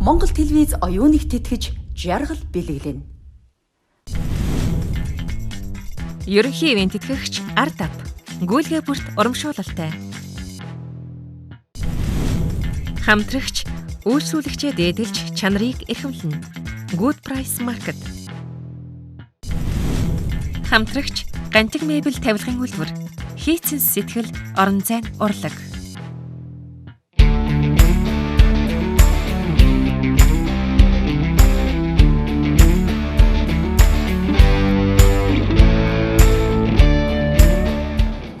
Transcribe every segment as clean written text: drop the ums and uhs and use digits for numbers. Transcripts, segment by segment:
Монгол телевиз оюуныг тэтгэж жаргал бэлэглэнэ. Ерөнхий ивент тэтгэгч Ардап. Гүйлгээ бүрт урамшуулалтай. Хамтрагч үйлчлүүлэгчээ дээдэлж чанарыг эрхэмлэнэ. Good Price Market. Хамтрагч Гантиг мебель тавилгын үйлдвэр. Хийцэн сэтгэл орон зайн урлаг.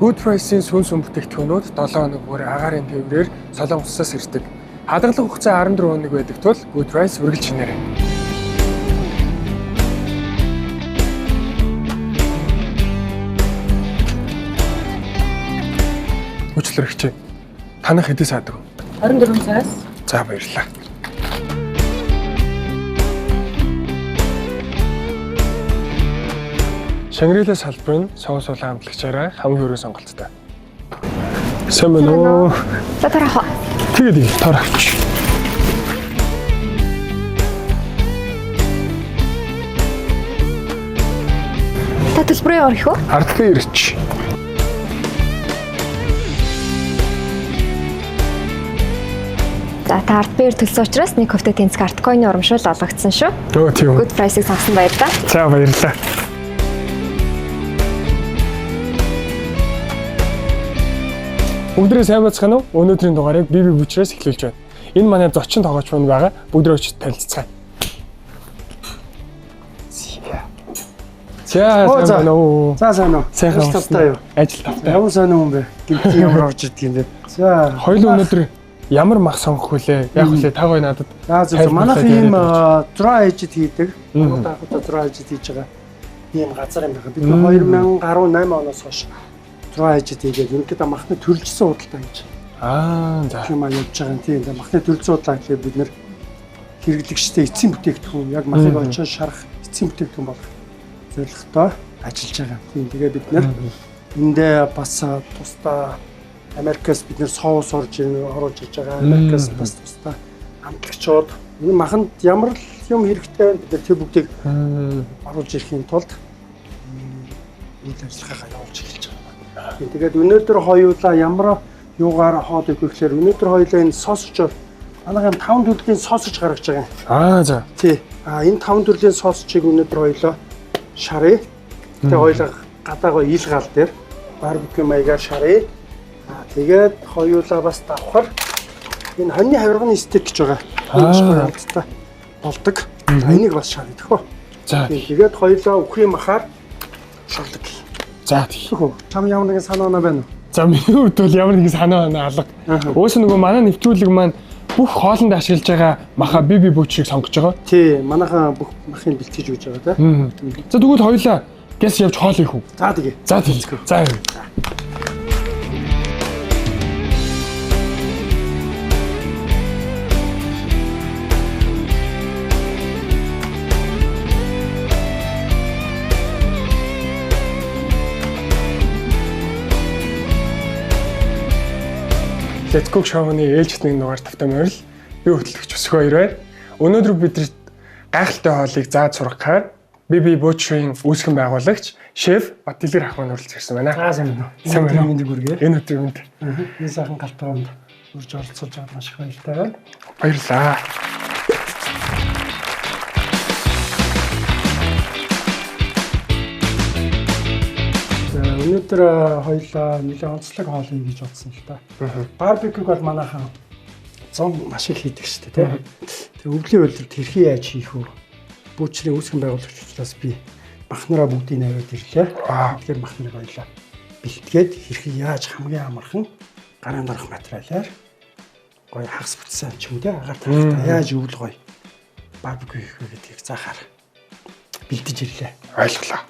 Good Price-ийн сүнс бүтээгдэхүүнүүд 7 хоног бүр агаарын тээврээр Солонгосоос ирдэг. Хадгалах хугацаа 14 хоног байдаг тул Good Price үргэлж шинээрээ. Хүчлэрэгч. Танах хэдий саадаг вэ? 24 цагаас. За баярлалаа. Шангрила салбарын сонгос улаан хамтлагчаараа хамгийн өрөө сонголттой. Сайн байна уу? За тарах. Тэгээд тараач. Та төлбөрөө орох уу? Ардлын ирч. За та ард бээр төлсөн учраас нэг хөвтө тэнцэг арткойны урамшуул олгогдсон шүү. Өө тийм үү. Good Price-ыг сонгосон баярлалаа. За баярлалаа. Бүгдээ сайн бацгаана уу? Өнөөдрийн дугаарыг би бүчрээс эхлүүлж байна. Энэ манай зочин тоглогч мань байгаа. Бүгдээ очиж танилццгаая. За сайн байна уу? За сайн уу? Сайхан тавтай юу? Ажил тавтай. Ямар сайн юм бэ? Гинт ямар орж ирдэг юм бэ? За хоёул өнөөдөр ямар мах сонгох вүлээ? Яг үлээ та гоё надад. За зөв. Манайх ийм draw agent хийдэг. Одоохондоо draw agent хийж байгаа. Ийм газар юм байна. Бид 2018 оноос хойш draw agent хийгээд ерөнхийдөө махны төрөлжсөн худалдаа хийж. За. Тийм аа явж байгаа юм. Тийм махны төрөлжсөн худалдаа гэхлээр бид нэр хэрэглэгчтэй эцсийн бүтээгдэхүүн яг махыг очиж шарах эцсийн бүтээгдэхүүн болох зорилготой ажиллаж байгаа. Тийм тэгээ бид нэр эндээ бас тусдаа Америкаас бид нэр соус оруулж ирж байгаа. Америкаас бас тусдаа хамтлагчид энэ маханд ямар юм хэрэгтэй вэ? Бид тэр бүгдийг оруулж ирэхийн тулд үйл ажиллагаагаа явуулж эхэлж байгаа. Тэгээд өнөөдөр хоёулаа ямар юугаар хоол идэх вэ гэхээр өнөөдөр хоёулаа энэ сосчоор манайхын 5 төрлийн сосч гаргаж байгаа. За. Тий. Энэ 5 төрлийн сосчийг өнөөдөр хоёулаа шаръя. Тэгээ хоёулаа гадаагаа ил гал дээр барбекю маягаар шаръя. Тэгээд хоёулаа бас давхар энэ хоньны хавирганы стейк гэж байгаа. Энэ хамтдаа болдог. Энийг бас шаръя гэх үү. За. Тэгээд хоёулаа үхрийн махаар шалдаг. За тийм. Чам ямар нэгэн санаа байна уу? За миний хувьд бол ямар нэгэн санаа алга. Өөс нөгөө манай нэвтрүүлэг маань бүх хоолнд ашиглаж байгаа маха биби бүчрийг сонгож байгаа. Тий, манайхаа бүх махыг бэлтгэж өгч байгаа тийм. За тэгвэл хоёулаа гэс явж хоол ийх үү? За тэгээ. За тийм. За. Let's Cook Show-ны ээлжид нэг дугаар тавтай морил би хөтлөгч өсгөө хоёр байна. Өнөөдөр бид гайхалтай хоолыг зааж сургахаар Биби Butcher-ийн үүсгэн байгуулагч шеф Батилгэр ахмад уралж ирсэн байна. За сайн байна. Сайн байна. Мэндийг хүргэе. Энэ өдрийн мэнд. Энэ сайхан галтгоонд урьж оролцуулж байгаа маш их баяртай байна. Баярлалаа. Өнөөдөр хоёулаа нэлээд онцлог хоол хий гэж бодсон л та. Барбекюг бол манайхан 100 маш их хийдэг шүү дээ, тийм. Тэгээ өвлийн үйлдвэрт хэрхэн яаж хийх вэ? Бүүчрийн үүсгэн байгуулагч учраас би махнараа бүгдийг наваад ирлээ. Тэгэхээр махнарыг хоёулаа бэлтгээд хэрхэн яаж хамгийн амархан гарын дорох материалаар гоё хагас бүтсэн ч юм уу, агаар тавтаа яаж өвл гоё барбекю хийх вэ гэдгийг заахаар бэлтэж ирлээ. Ойлголоо.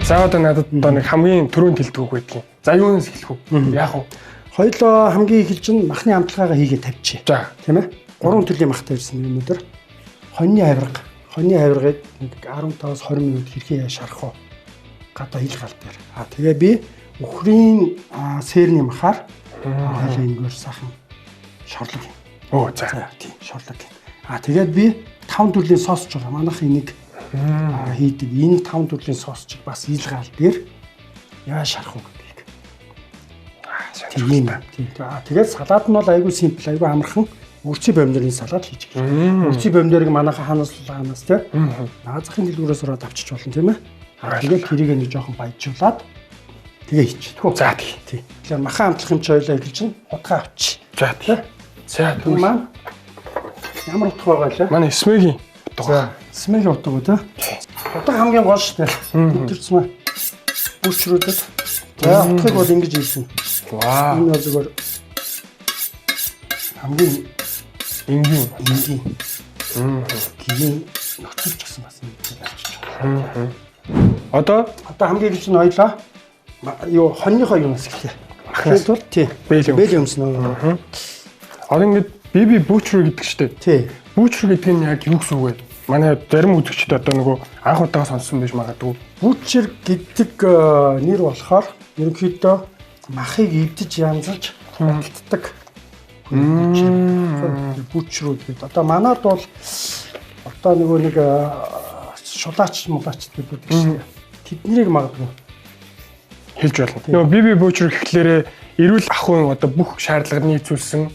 За одоо надад одоо нэг хамгийн түрүүнд хэлдэг үг байдгийг. За юунаас хэлэх үү? Яах вэ? Хоёулаа хамгийн эхэлж нь махны хамтлагаагаа хийгээд тавьчих. За. Тийм ээ? 3 төрлийн мах тавьсан өнөөдөр. хоньны хавиргыг нэг 15-20 минут хэрхэн шарах уу? Гадаа ил гал дээр. Тэгээ би үхрийн сэрний махаар хойлоо ингээд сайхан шорлог юм. Оо за. Тийм шорлог. Тэгээд би 5 төрлийн соосч байгаа. Манайх энийг хийдэг. Энэ 5 төрлийн соосчийг бас ил гал дээр яа шарах уу гэдгийг. Тийм. Тэгээд салаад нь бол айгүй симпл, айгүй амархан. Үрций бомдорын салаад хийж байгаа. Үрций бомдорыг манайха хаанаас тий. Наазахын дэлгүүрээс ороод авчиж болно тийм ээ. Тэгээд тэрийг нэг жоохон баяжуулаад тэгээ хийчихв. За тий. Тэгэхээр махан амтлах юм чи ойлоо эхэлж чинь утгаа авчи. За тий. За тийм маань ямар утга байгаа лээ? Манай Смегийн утга. Смегийн утга тий. Утга хамгийн гол шүү дээ. Өдөрцмөө бүчрүүдэд. За утгыг бол ингэж хийсэн. Вау. Энэ бол зөвхөн хамгийн энгийн. Гинэ ноцолж гисэн бас юм байна. Одоо хамгийн гэж нь ойлоо. Юу хоньныхоо юмс гэлээ. Махнаас бол тий. Бэл юмсноо. Одоо ингэж биби бүүчрүү гэдэг чтэй. Тий. Бүүчрүү гэдэг нь яг юу гэсэн үг вэ? Манай зарим үзэгчид одоо нөгөө анх удаа сонссон байж магадгүй. Бүүчэр гэдэг нэр болохоор ерөнхийдөө махыг эвдэж янзалж худалддаг. Бүүчрүү гэдэг. Одоо манад бол одоо нөгөө нэг шулаач гэдэг чинь тэднийг магадгүй хэлж болно. Нөгөө биби бүүчрүү гэхлээрээ эрүүл ахуйн одоо бүх шаардлагыг нийцүүлсэн.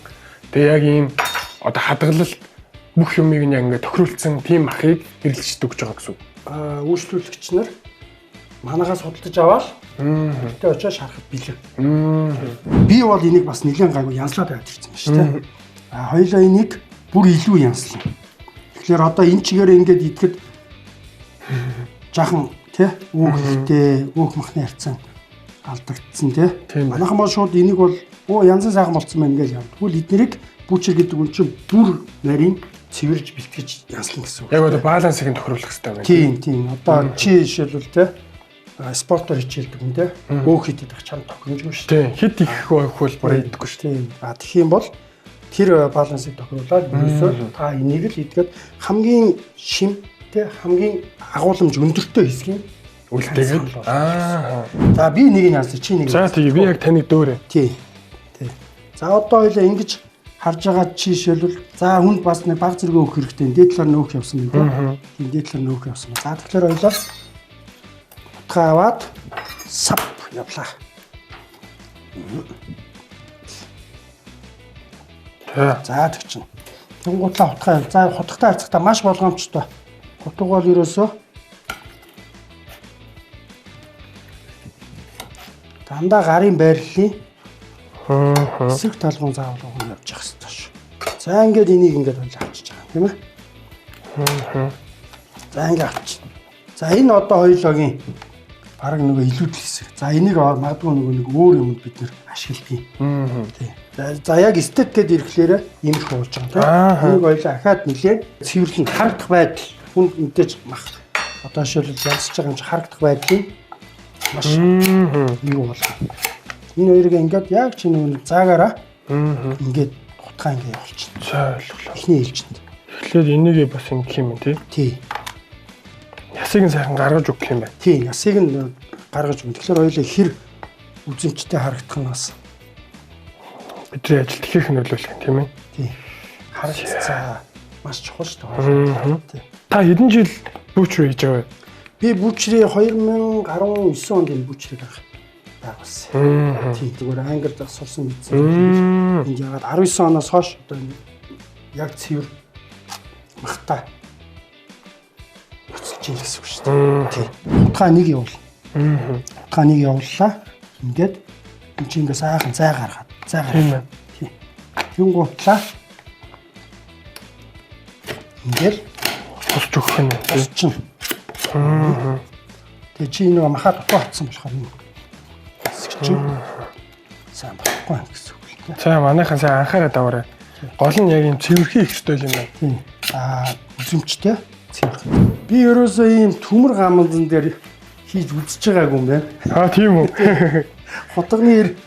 Тэгээ яг ийм одоо хадгалалт бүх юмыг нь яг ингээд тохируулсан тийм махыг хэрэглэж өгч байгаа гэсэн үг. Үйлчлүүлэгч нар манагаас худалдаж аваад тэ очиж шарахад бэлэн. Би бол энийг бас нэлээд гайгүй янзлаад аваад ирсэн байна шүү дээ. Хоёулаа энийг бүр илүү янзлана. Тэгэхээр одоо энэ чигээр ингээд идэхэд жаахан тий өөх махны харьцан алдагдсан тий. Манайхан бол шууд энийг бол янзын сайхан болцсон байна гэж яа. Тэгвэл эднэрийг бүүчэр гэдэг нь чинь бүр нарийн цэвэрж бэлтгэж янзлан гэсэн үг. Яг одоо балансыг нь тохируулах хэрэгтэй байна. Тийм. Одоо чи жишээлбэл тий спортоор хичээлдэг юм тий. Өөх хийдэг чам тохиромжгүй шүү. Тийм. Хит их өөх бол бүр идэггүй шүү. Тийм. Тэгэх юм бол тэр балансыг тохируулаад ерөөсөө та энийг л идгээд хамгийн шим тий хамгийн агуулмж өндөртэй хэсгийн үлдээгээд. За би нэг нь яасан чи нэг. За тийм. Би яг таныг дөөрэ. Тий. За одоо хоёлаа ингэж харж байгаа чи жишээлбэл за хүнд бас нэг баг зэрэг өөх хэрэгтэй. Дээд талаар нөөх явсан юм тийм. Дээд талаар нөөх явсан. За тэгэхээр хоёлаа утгаа аваад сав явлаа. За тэг чин. Тэнгуудлаа утгаа яв. За хотготой харьцагта маш болгоомжтой. Утга бол ерөөсөө дандаа гарын байрлалын хэсэг талбан заавал уг явж явах хэрэгтэй шүү. За ингээд энийг ингээд болж авчиж байгаа тийм ээ. За ингээд авчих. За энэ одоо хоёулаагийн бараг нөгөө илүүдл хэсэг. За энийг магадгүй нөгөө нэг өөр юмд бид нэр ашигладаг. Тий. За яг эстет гэдээ ирэхлээр ийм их болж байгаа тийм. Энийг хоёулаа ахаад нэлээд цэвэрлэн харагдах байдал хүнд мэдээж мах. Одоо жишээлбэл ялсаж байгаа юм чи харагдах байдлыг маш юу болгоо. Энэ хоёрыг ингээд яг чи нэг заагаараа ингээд утгаа ингээд явуулчихна. За ойлголоо. Эхний ээлжинд. Тэгэхээр энийг бас ингэх юм тий. Тий. Ясыг нь сайхан гаргаж өгөх юм байна. Тий, ясыг нь гаргаж өгнө. Тэгэхээр хоёулаа хэр үзэмжтэй харагдах нь бас бидний ажилд их нөлөөлөх юм тийм ээ. Тий. Харагдцаа маш чухал шүү дээ. Тий. Та хэдэн жил бүүчрүү хийж байгаа вэ? Би бүүчрээ 2019 онд энэ бүүчрийг байгуулсан. Тий, зүгээр англи дах сурсан мэдсэн. Энд ягаад 19 оноос хойш одоо яг цэвэр махтай өцөж ийн гэсэн үг шүү дээ. Тий. Утгаа нэг явуул. Утгаа нэг явууллаа. Ингээд энэ чинь ингээ сайхан зай гаргаад. Зай гаргаад. Тий. Юм гутлаа. Ингээд тусч өгөх нь. Тусч. Тэгээ чи нэг махад утгаа хатсан болохоор юм. Хэсэгч. Сайн болохгүй гэсэн үг л. За манайхан сайн анхаарал аваарай. Гол нь яг юм цэвэрхий их хэрэгтэй юм байна. Тийм. Үзэмжтэй цэвэрх. Би ерөөсөө ийм төмөр гамлан дээр хийж үзэж байгаагүй юм байна. Тийм үү. Хутганы ир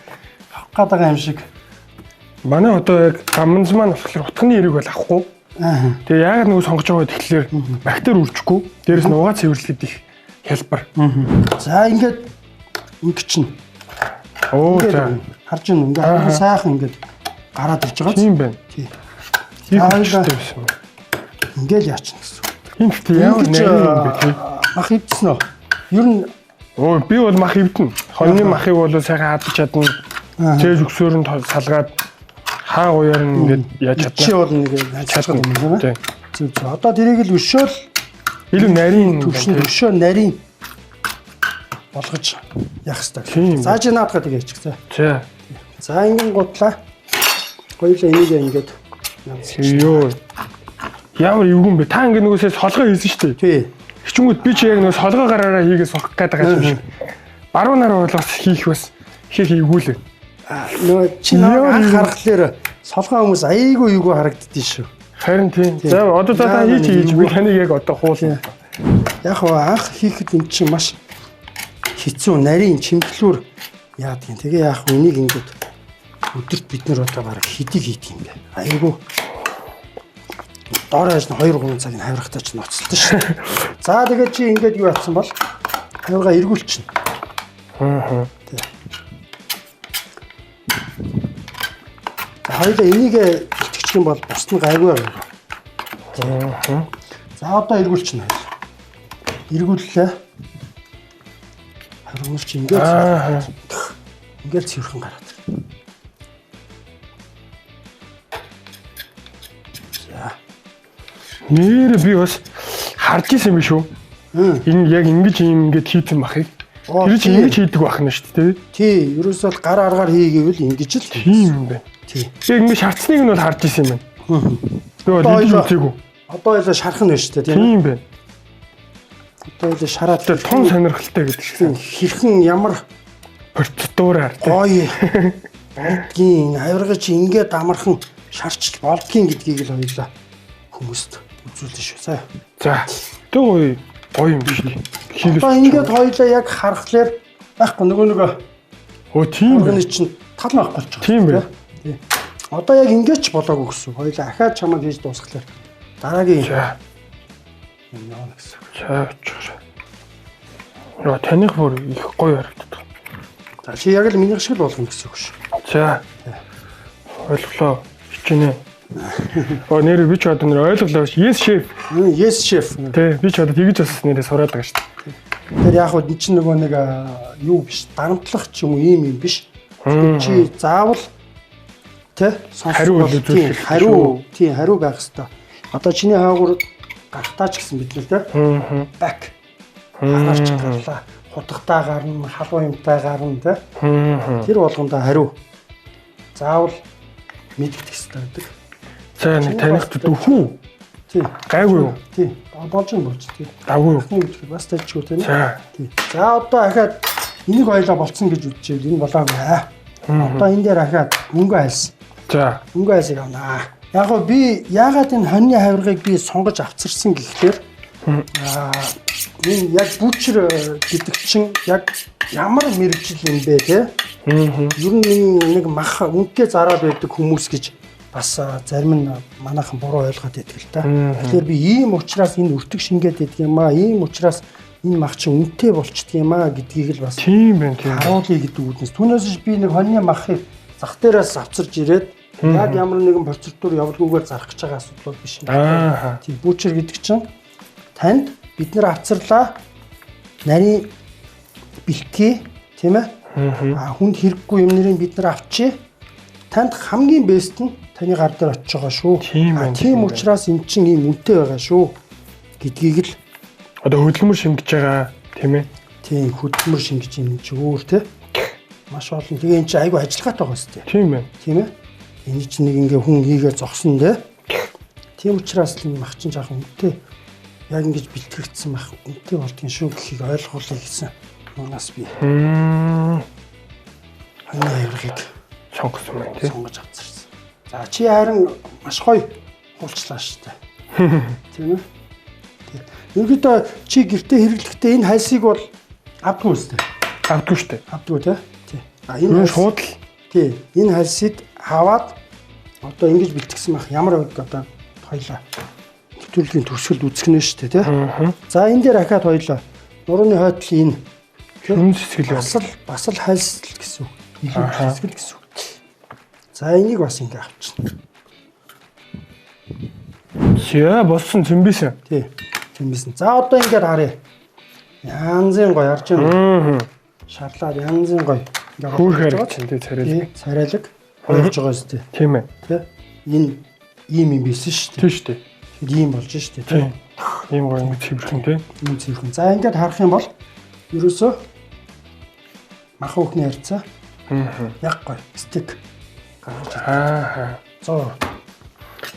авах гээд байгаа юм шиг. Манай одоо яг гамнз маань болохоор утганы ирэг бол авахгүй. Тэгээ яагаад нөгөө сонгож байгаа тэгэхээр бактери үржихгүй. Дээрээс нь угаа цэвэрлэхэд их хялбар. За ингээд чинь. Оо за. Харж байна ингээд сайхан ингээд гараад ирж байгаа. Тийм байна. Тий. Ингээд яачихна гэсэн. Энэ гэхдээ ямар нарийн юм бэ тий? Мах ивдсэн үү? Ер нь би бол мах ивдэн. Хоньны махыг бол сайхан хадаж чадна. Цээж өксөөр нь салгаад хаа уяар нь ингээд яаж чадна. Чи бол нэг чадчихсан юм байна. Зөв. Одоо тэрийг л өшөөл илүү нарийн төвшин өшөө нарийн болгож явах хэрэгтэй. За чи наадах гэдэг яачих за. За ингээд гутлаа. Хоёулаа энийг ингээд ёо. Ямар эвгүн бэ? Та ингээд нөгөөсөө солгоо хийсэн шүү дээ. Тий. Хичмүүд би чи яг нөгөө солгоо гараараа хийгээ сохох гэдэг юм шиг. Баруун нараа бол бас хийх бас хийгүүлээ. Нөгөө чи анх харахаар солгоо хүмүүс айгүй юугүй харагддээ шүү. Харин тийм. За одоо та хийж би таныг яг одоо хуулна. Яг анх хийхэд эн чинь маш хэцүү нарийн чимэглүүр яадаг юм. Тэгээ яг энийг ингээд өдөрт бид нэр одоо бараг хэдийг хийдэг юм бэ. Айгүй доорож 2-3 цагийн хавирахтаа ч ноцолтой шүү. За тэгээд чи ингээд юу атсан бол хавиргаа эргүүлчихнэ. Хоёулаа энийг илтгэчих юм бол бус нь гайгүй байна. За одоо эргүүлчихнэ. Эргүүллээ. Харин чи ингээд цэвэрхэн гараад. Нэр би бас харж исэн юм шүү. Энэ яг ингэж юм ингээд хийсэн бахыг. Тэр чинь ингэж хийдэг байх нь шүү дээ. Тий, ерөөсөө гар аргаар хийгээвэл ингэж л тийм юм байна. Тий. Яг ингэ шатсныг нь бол харж исэн юм байна. Би бол хийж үзээгүй. Одоо илүү шархан байна шүү дээ, тийм байна. Одоо илүү шараад тун сонирхолтой гэдэг шиг. Хэрхэн ямар процедураар гоё. Болдгийн авиргаа чи ингээд амархан шарчж болдгийн гэдгийг л хоёлаа хүмүүст үзүүлнэ шүү. За. Тэ гоё юм биш үү? Одоо ингээд хоёлаа яг харахаар байхгүй нөгөө тийм байна. Чинь тал нах болж байгаа. Тийм байна. Тий. Одоо яг ингээд ч болоогүй гэсэн. Хоёлаа ахаад чамд хийж дуусгахлаар дараагийн юм яана гэсэн. Яа таних бүр их гоё харагддаг. За чи яг л миний шиг л болгоно гэсэн үг шүү. За. Ойлголоо. Хичнээн. Нэр би ч одоо нэр ойлголоо ш. Yes chef. Yes chef. Тэ би ч одоо тэгж бас нэрээ сураад байгаа шүү дээ. Тэр яг хөө чинь нөгөө нэг юу биш, дарамтлах ч юм уу ийм юм биш. Чи заавал тэ хариу үзүүлэх. Хариу байх хэвээр. Одоо чиний хаагур гартаач гэсэн бид нэр тэ. Back. Хараач гарлаа. Хутагтаа гарна, халуун юмтай гарна тэ. Тэр болгондоо хариу. Заавал мэддэг хэвээр байдаг. За нэг танихт дөхүү. Тий. Гайгүй юу? Тий. Болж тий. Даггүй юу? Бас тайлчгүй тий. Тий. За одоо ахаад энийг хоёлаа болцсон гэж үзчихвэл энэ болоогүй. Одоо энэ дээр ахаад мөнгө айлсан. За. Мөнгө айлсыг авнаа. Яг гоо би яагаад энэ хоньны хавиргыг би сонгож авчирсан гэхлээр энэ яг бүүчэр гэдэг чинь яг ямар мэрэгжил юм бэ те? Ер нь нэг мах үнэтэй зараад байдаг хүмүүс гэж бас зарим нь манайхан буруу ойлгоод байдаг л да. Тэгэхээр би ийм учраас энэ өртөг шингээд байдаг юм аа, ийм учраас энэ мах чинь үнэтэй болчдөг юм аа гэдгийг л бас тийм байна тийм. Харуулъя гэдэг үгнээс. Түүнээс би нэг хоньны махыг зах дээрээс авчирж ирээд яг ямар нэгэн процедур явуулгүйгээр зарах гэж байгаа асуудал биш юм. Тийм бүүчэр гэдэг чинь танд бид нэр авчирлаа нарийн бэлтгий тийм ээ. Хүнд хэрэггүй юм нэрийг бид нар авчи. Танд хамгийн бэст нь таны гар дээр очиж байгаа шүү. Тийм учраас эн чинь ийм үнэтэй байгаа шүү гэдгийг л одоо хөдөлмөр шингэж байгаа тийм ээ. Тийм хөдөлмөр шингэж юм чи өөр те. Маш олон. Тэгээ эн чинь айгүй ажиллагаатай байгаа сте. Тийм ээ. Тийм ээ. Энэ чинь нэг ингээ хүн хийгээд зогсон те. Тийм учраас л мах чинь жаахан үнэтэй яг ингэж бэлтгэгдсэн мах үнэтэй болдгийн шүү гэхийг ойлгуулъя гэсэн. Манаас би. Хоньны хавиргыг сонгосон байна тийм. Сонгож авчирсан. За чи харин маш гоё хуулчлаа шүү дээ. Тийм ээ. Ерөнхийдөө чи гэртээ хэрэглэхдээ энэ хальсыг бол авдгүй үстэй. Авдгүй шүү дээ. Авдгүй тий. Энэ шууд л тий. Энэ хальсыг хаваад одоо ингэж бэлтгэсэн мах ямар байдаг одоо хоёлаа нэвтрүүлгийн төгсгөлд үзэхнэ шүү дээ, тий. За энэ дээр ахаад хоёлаа нурууны хойдл энэ Хүнд сэтгэл бас л хальсэл гэсэн үг. Илүү хэсгэл гэсэн үг. За энийг бас ингэ авчихна. Яа болсон зэмбисэн. Тий. Тэмбисэн. За одоо ингээд харъя. Янзын гоё харж байна. Шарлаад янзын гоё. Хөөх харагдчихэв тий царайлаг. Царайлаг хоёрж байгаа зү. Тийм ээ. Тий. Энэ ийм юм бисэн шүү дээ. Тийм шүү дээ. Тэгэхээр ийм болж шүү дээ. Тий. Ийм гоё ингэ цэвэрхэн тий. Ийм цэвэрхэн. За ингээд харах юм бол ерөөсөө махан хүүхний харьцаа. Яг гоё. Стик.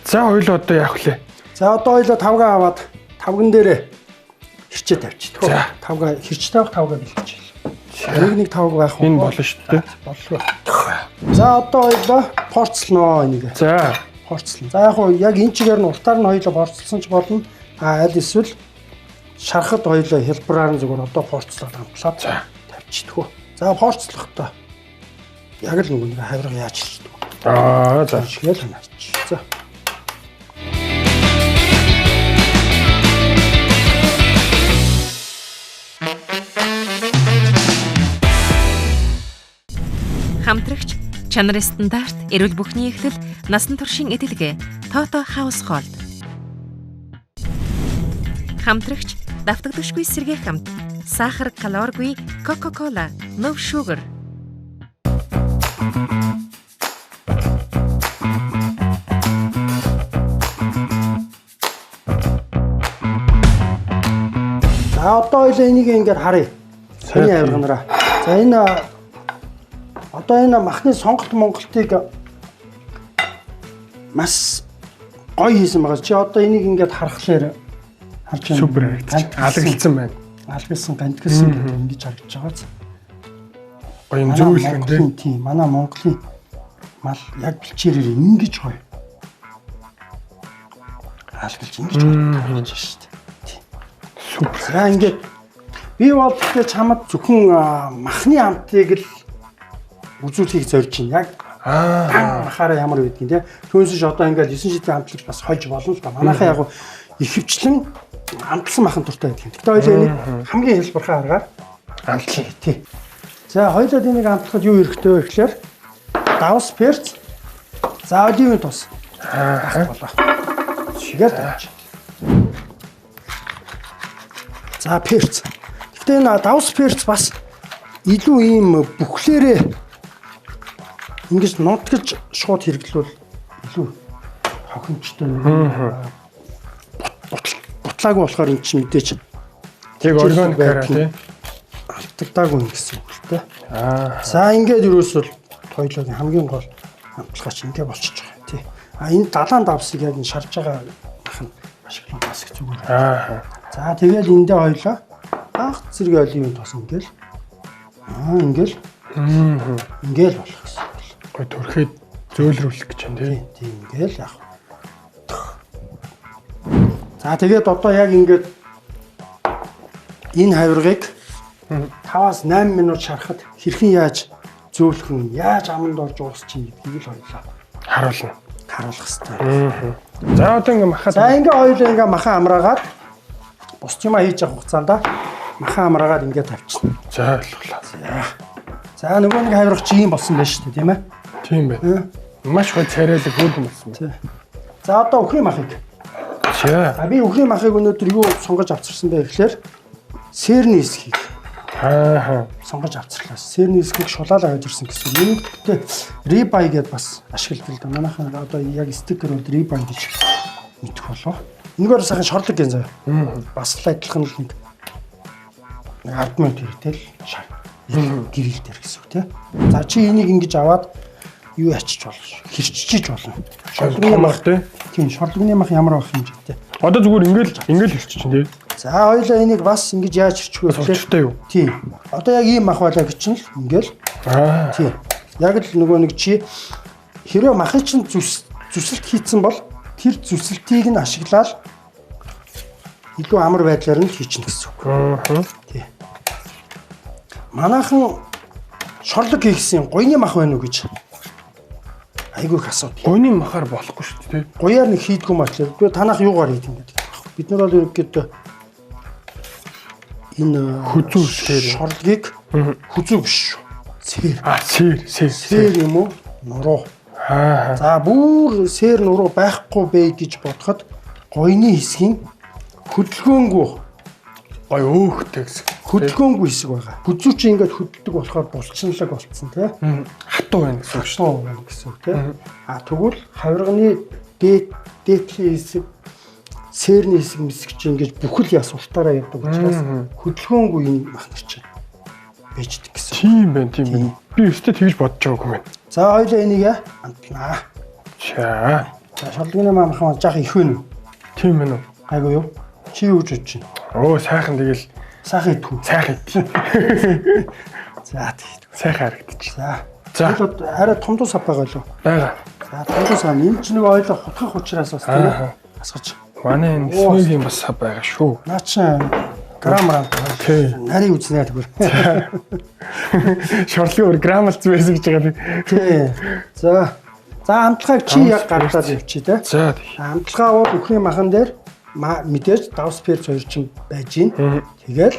За хоёул одоо яах вэ? За одоо хоёул 5-гаа аваад 5ган дээрээ хэрчээ тавьчих. За 5-гаа хэрч тавих 5-гаа бэлтэж. Нэг 5 байх уу? Энэ болно шүү дээ. Боллоо. За одоо хоёул порцлноо энийг. За Порцлон. За яг уу яг энэ чигээр нь уртаар нь хоёул порцлсон ч болно. Аль эсвэл шарахад хоёул хэлбраар нь зүгээр одоо порцлоод хамтлаад тавьчихдгүү. За порцлохдоо яг л нэг хавирга яаж хийдэг. за Шигэл ханаач. За. Хамтрагч чанарын стандарт, эрүүл бүхний эхлэл, насан туршийн эдэлгээ Toto Household. Хамтрагч давтагдагчгүй сэргээх хамт, сахар, калоригүй Coca-Cola, no sugar. За одоо хоёул энийг ингээд харъя. Саяны авирганараа. За энэ одоо энэ махны сонголт Монголтыг маш гоё хийсэн байгаа. Чи одоо энийг ингээд харахаар харж байна. супер харагдчих. Алгалцсан байна. Алгалсан гантгсан гэдэг ингэж харагдаж байгаа. Гоё юм зөөлгөн тий. Тийм. Манай Монголын мал яг бэлчээрээр ингэж гоё. Алгалж ингэж гоё шүү дээ. Супер. За ингээд би бол тэгэхээр чамд зөвхөн махны амтыг л үзүүлэхийг зорж байна. Яг махаараа ямар байдгийг те. Түүнээс одоо ингээд 9 шидийн амтлагч бас хойж болно л да. Манайхаа яг ихэвчлэн амтлсан махан туртай байдаг. Тэгтээ хоёул энийг хамгийн хэлбэрхээ аргаар амтлаа тий. За хоёулаа энийг амтлахад юу хэрэгтэй вэ гэхээр давс перц, за оливын тус. Болоо. Шигээр тавьж. За перц. Гэхдээ энэ давс перц бас илүү ийм бүхлээрээ ингэж нутгаж шууд хэрэглүүл илүү хохимжтой. Бутлаагүй болохоор эн чинь мэдээж яг органикараа тий. Алдагдаагүй юм гэсэн үг л дээ. За ингээд ерөөсөл хоёулаа хамгийн гол хамтлагаач ингээ болчихж байгаа тий. Энэ далайн давсыг яг шарж байгаа бахан маш их бас их зүгээр. За тэгээд эндээ хоёулаа ах зэрэг оливын тос ингээл ингээл болох гэсэн. Гоё төрхөд зөөлрүүлэх гэж байна тий. Тийм ингээл яах. За тэгээд одоо яг ингээд энэ хавиргыг 5-8 минут шарахад хэрхэн яаж зөөлөх нь, яаж аманд орж уусчих юм гэдгийг л хоёулаа Харуулна. харуулах хэрэгтэй. За одоо ингээ махаад. За ингээ хоёулаа ингээ махан амраагаад бус юм хийж явах хугацаанд махан амраагаад ингээ тавьчихна. За ойлголоо. За нөгөө нэг хавирга чи юм болсон байж шүү дээ, тийм ээ? Тийм байна. Маш гоё царайлаг хөлбөм болсон байна. За одоо өхрийн махыг. За Би өхрийн махыг өнөөдөр юу сонгож авчирсан бэ гэхээр сэрний эсхийг сонгож авчирлаа. Сэрний эсхийг шулаалаа авч ирсэн гэсэн. Энэ гэхдээ рибай гэдээ бас ашигладаг л да. Манайхан одоо яг стикер бол рибай гэж мэдэх болов. Энэгээр сайхан шорлог гэн заяа. Бас л адилхан л нэг 10 минут хэрэгтэй л шар. Гэрэл дээр гэсэн үг тий. За чи энийг ингэж аваад юу ячиж болно? Хэрчиж болно. шорлогны мах тий. Тийм шорлогны мах ямар байх юм жигтэй. Одоо зүгээр ингээл хэрчиж чинь тий. За хоёлаа энийг бас ингэж яаж хэрчих вэ? Сурчтай юу? Тийм. Одоо яг ийм мах байлаа гэж чинь л ингээл. Тийм. Яг л нөгөө нэг чи хэрэв махыг чинь зүсэлт хийцэн бол тэр зүсэлтийг нь ашиглаад илүү амар байдлаар нь хийчихнэ гэсэн үг. Тийм. Манайхан шорлог хийхсэн гойны мах байна уу гэж айгүй их асуудал. Гойны махаар болохгүй шүү дээ. Гоёар нэг хийдгүй маш л. Гэхдээ танах юугаар хийх юм гэдэг. Бид нар бол ерөнхийдөө энэ Хүзүү сэр. шорлгийг хүзүү биш шүү. Сэр. Сэр юм уу? Нуруу. За бүр сэр нуруу байхгүй бай гэж бодоход гойны хэсгийн хөдөлгөөнгүй Гой өөхтэй гэсэн. хөдөлгөөнгүй хэсэг байгаа. Хүзүү чи ингээд хөдөлдөг болохоор булчинлаг болцсон тий. Хатуу байна гэсэн үг шүү. Хатуу байна гэсэн үг тий. Тэгвэл хавирганы дээдлийн хэсэг сэрний хэсэг мэсэг чи ингээд бүхэл яс уртаараа явдаг учраас хөдөлгөөнгүй юм махнар чинь бийждэг гэсэн. Тийм байна. Би өстэй тэгж бодож байгаагүй юм. За хоёлаа энийг амтлаа. За шалганы маамхан жаах их вэ нү? тийм байна уу? Айгу юу? Чи юу гэж бодож байна? Сайхан тэгэл Сайхан идэх үү? сайхан идэх. За тийм. Сайхан харагдчих. За. За. Тэгээд арай томдуу сав байгаа лөө. Бага. За томдуу сав энэ ч нэг ойлоо хутгах учраас бас тийм асгаж. Манай энэ смигийн бас сав байгаа шүү. Наа чи граммар нарийн үзнэ тэгвэр. Шорлын өөр граммалц байсан гэж байгаа. Тий. За амтлагыг чи яг гардаад явчих тий. За амтлагаа бол бүхний махан дээр мэдээж давс перц хоёр ч байж гин. Тэгэл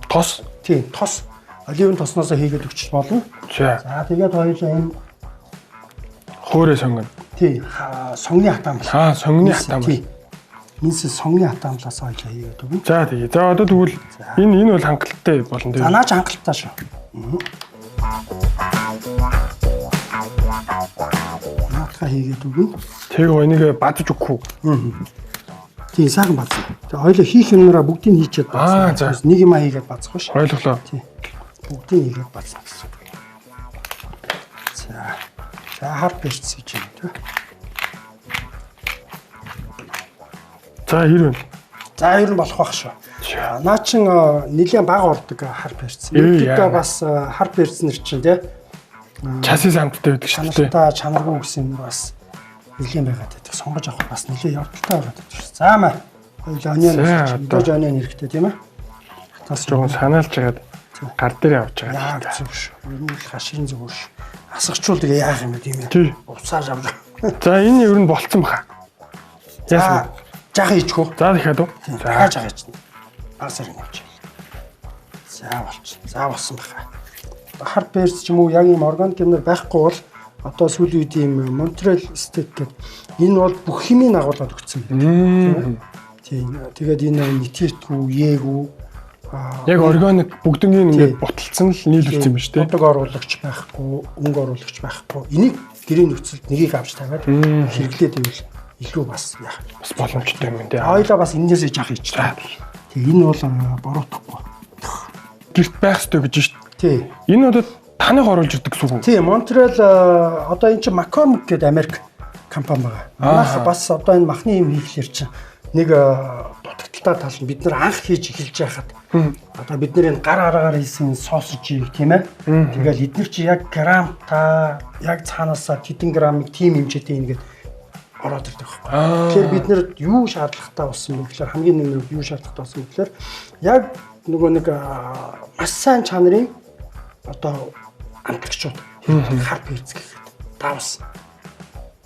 тос. Тий, тос. Оливын тосноос хийгээд өгч болно. За Тэгээд хоёулаа энэ хөөрэ сонгоно. тий сонгны хатаамл. Сонгоны хатаамл. Тий. Энэс сонгны хатаамлаас хоёулаа хийгээд өгнө. За тэгээ. За одоо тэгвэл энэ бол хангалттай болно За наач хангалттай шүү. Наатаа хийгээд өгнө. Тэг энийг бадж өгөх үү? Тий, сайхан бац. Тэгээ хоёулаа хийх юмнараа бүгдийг хийчихэд бац. За. Нэг юм хийгээд бацах биш. Ойлголоо. Тий. Бүгдийг хийгээд бацсан гэсэн. За хард перц гэж юм тий. За 90. За ер нь болох байх шүү. Наа чин нэлээд бага ордог хар перц. Ерөнхийдөө бас хар перц нэр чинь тий. Часис хамттай байдаг шүү дээ. Чанартай чанаргүй гэсэн юм бас нэлээд байгаад байдаг. Сонгож авах бас нэлээд явдалтай байгаад байдаг. За маа. Хоёул онион дэж онион хэрэгтэй тийм ээ. Тас жоохон санаалж хагаад гар дээр явж байгаа. Яа зүг шүү. Ер нь л хашийн зүгээр шүү. Асгачвал тэгээ яах юм бэ тийм ээ. Тий. Уцааж авах. За энэ ер нь болцсон баха. За жаахан ичхүү. За дахиад уу. За жаахан ичнэ. Асар нэмж. За болчих. За болсон баха. Хар перц ч юм уу яг юм органик юмнар байхгүй бол одоо сүүлийн үед ийм Монтрел стейк гэдэг энэ бол бүх химийн агуулгад өгсөн байна. Тийм. Тэгээд энэ нитертгүй, ээгүй яг органик бүгднийг ингээд буталцсан л нийлүүлсэн юм ба шүү дээ. Бодог оруулагч байхгүй, өнгө оруулагч байхгүй. Энийг гэрийн нөхцөлд нэгийг авч тавиад хэрэглээд ивэл илүү бас яах. Бас боломжтой юм дээ. Хоёлаа бас энээсээ жах ичлээ. Тэг энэ бол буруутахгүй. Гэрт байх ёстой гэж шүү дээ. Тий. Энэ одоо таныг оруулж ирдэг гэсэн үг үү? Тий, Монтрел одоо энэ чинь McCormick гэдэг Америк компани байгаа. Манайх бас одоо энэ махны юм хийхлээр чинь нэг дутагдaltaй тал нь бид нар анх хийж эхэлж байхад одоо бид нар энэ гар араагаар хийсэн сосжийг тийм ээ. Тэгэл эдгээр чи яг грамта яг цаанаасаа хэдэн грамыг тийм хэмжээтэй ингээд ороод ирдэг байхгүй. Тэгэхээр бид нар юу шаардлагатай болсон бэ гэхээр хамгийн нэг юу шаардлагатай болсон бэ гэхээр яг нөгөө нэг маш сайн чанарын одоо амтлагчуд хар перц гэхэд давс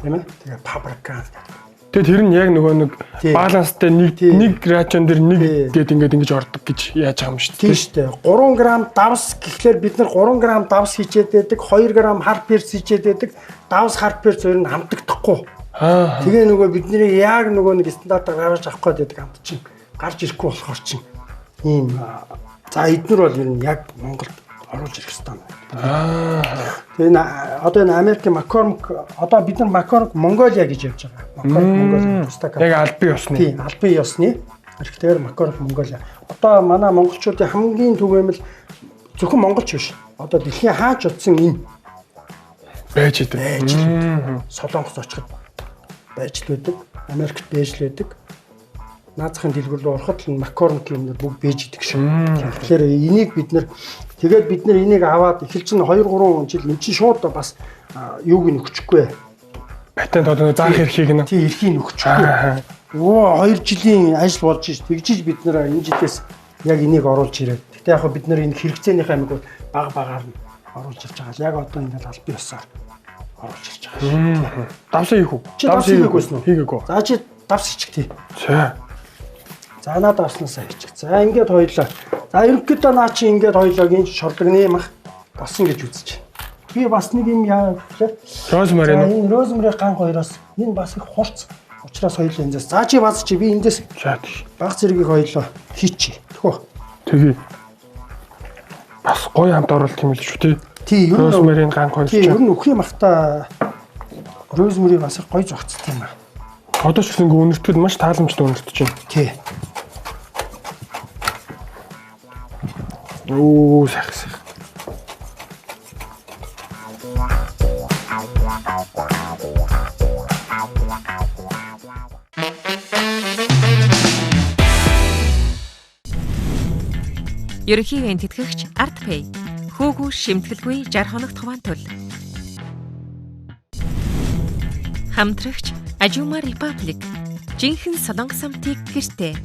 тийм ээ. Тэгээ паприка гэдэг. Тэгээд тэр нь яг нөгөө нэг баланстай нэг рацион дээр нэг гээд ингээд ингэж ордог гэж яаж байгаа юм шүү дээ. Тийм шүү дээ. 3 грамм давс гэхлээр бид нар 3 грамм давс хийчээд байдаг, 2 грамм хар перц хийчээд байдаг. Давс хар перц хоёр нь хамтагдахгүй. Тэгээ нөгөө бидний яг нөгөө нэг стандартаар гаргаж авах гээд байдаг амт чинь гарч ирэхгүй болохоор чинь ийм за эднэр бол ер нь яг Монголд оруулж ирэх хэрэгтэй байна. Тэгээ одоо энэ Америкийн McCormick одоо бид нар McCormick Mongolia гэж явж байгаа. McCormick Mongolia тусдаг. Яг албан ёсны. Тийм, албан ёсны архитектор McCormick Mongolia. Одоо манай монголчуудын хамгийн түгээмэл зөвхөн монголч биш. Одоо дэлхийн хаач утсан энэ байж идэг. Солонгос очиход байж л байдаг. Америкт байж л байдаг. Наацхийн дэлгүүр рүү ороход л McCormick юмнууд бүгд байж идэг шүү. Тэгэхээр энийг бид нэр энийг аваад эхэлж нь 2-3 жил энэ чинь шууд бас юуг нь өгчихгүй. Патент одоо заах эрхийг нь. Тийм эрхийг өгчихгүй. 2 жилийн ажил болж ш. Тэгжиж бид нэр энэ жилээс яг энийг оруулж ирээд. Гэтэ яг бид нэр энэ хэрэгцээнийхээ аймаг баг багаар нь оруулж ирж байгаа. Яг одоо ингээд албан ёсоор оруулж ирж байгаа. Давс хийх үү? Чи давс хийгээгүйсэн үү? Хийгээгүй. За чи давс хийчих тий. За. За надад давснасаа хийчих. За ингээд хоёлоо. За ерөнхийдөө наа чи ингээд хоёлоогийн шордогны мах болсон гэж үзэж байна. Би бас нэг юм яа гэвэл Розмари нь. энэ розмари ганг хоёроос энэ бас их хурц. Учраас хоёлоо эндээс. За чи бац чи би эндээс За тий. баг зэргийг хоёлоо хийчих. Тэхөө. Тэгээ. Бас гоё хамт оруулалт юм л шүү тий. Тий, ер нь Розмарийн ганг хоёр тий, ч. ер нь үхрийн махта розмари бас их гоё зогцсон юм аа. Одоо ч гэсэн ингээ үнэртүүд маш тааламжтай үнэртэж байна. Тий. Оо сайхан. Ерөнхий ивент тэтгэгч ArtPay. Хөөгүү шимтгэлгүй 60 хоног товаан төл. Хамтрагч Ажума Republic. Жинхэнэ солонгос самтыг гэртээ.